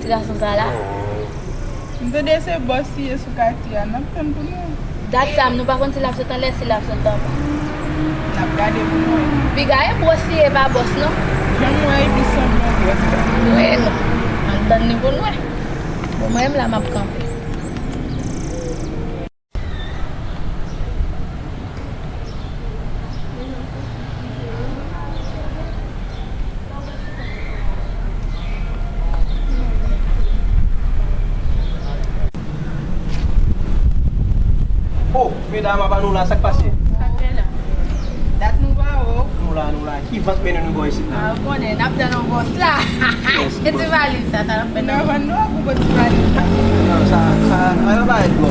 ti garçon sa la. Mwen de se bosi sou kati ya, nap ten pou nou. Dat sam nou pa kon si laf sotan lè si laf sotan. Nap gade pou nou. Biga e bosi e pa bos nou. Jan mwen e bisan mwen bosi. Nouè nou. An tan ni pou nouè. Bon mwen la map kampe. Oh, mesdames, apa nous là, ça passe? Dat nou ba ou? Nous là, qui va se mener nous ici? A konen, nap dan an bos la. E ti valis sa, ta la fè Nou nan. van nou pou boti bali. Non, ça va être bon.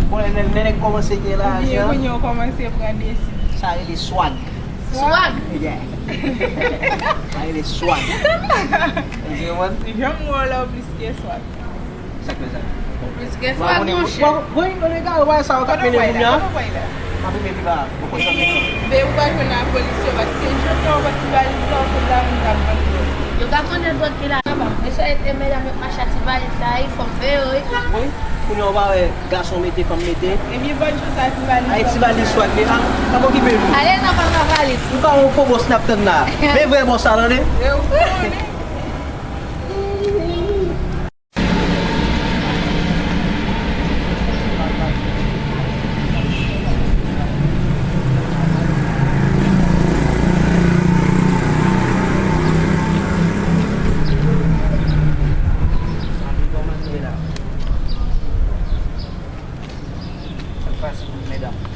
Bon, les commencer là, Biye pou nou komanse pran desi. ça il est swag. Swag. Yeah. Ça il est swag. You want? Jan mwen la ou bliske swat. Ça que ça. Plus ke swag mon chè. Oui, on est gars, ouais, ça va Kono mener fay nous la, bien. kono fay la. Tapi maybe ba, bukan sa menos. Be ou ba jwen nan polisyon bat se joto boti bali sa pou la mwen kap banko. Yo ka konen tot ki la. E so ete mèdame machat si valis sa, i fòm fè yo. Oui, pour nous va garçon mettre femme mettre. E mi bon chou sa ti bali. Ay ti va li swag ni an qui peut nous. Ale nan pa ka valis. Nous pas on faut bon snap tan là. Mais vraiment ça là. E ou konen.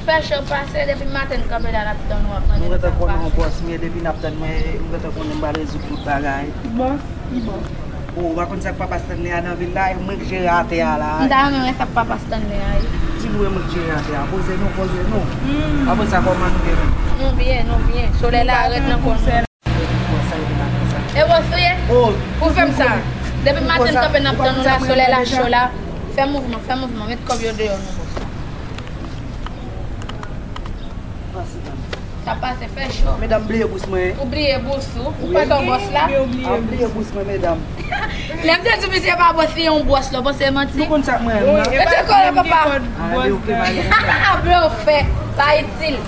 Fè chò pase depi maten kabe la rap dan wap. Nous rete konnen boss mais depuis n'a tan mais nous rete konnen ba résout tout bagay. Boss, i boss. Oh, va kon sak papa stan là dans ville là, moi que j'ai raté là. Nda mè sa papa Stanley ay. Si nous moi que j'ai raté, poser nous. Après ça comment nous bien. Nou bien. Sole la arret nan kon. E wos ye? Oh, Pou fèm sa. Depi maten kabe nap dan nou la sole la chò la. Fè mouvman, met kob yo de yo nou. Ça passe fait chaud. mesdames oubliez bous moi. Oubliez boussou. Ou pas ton boss là? Oubliez bous moi mesdames. L'aime bien tu monsieur pas boss un boss là, parce que menti. Nous kon sak moi. Et tu connais papa? Bro fait, pas utile.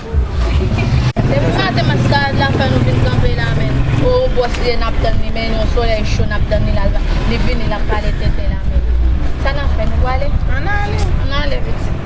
Depuis matin mascara la fin nous vinn camper là men. Oh boss li n'a pas ni men au soleil chaud n'a pas ni là. Ni vinn la parler tête là men. Ça n'a fait nous aller. An ale. On a levé.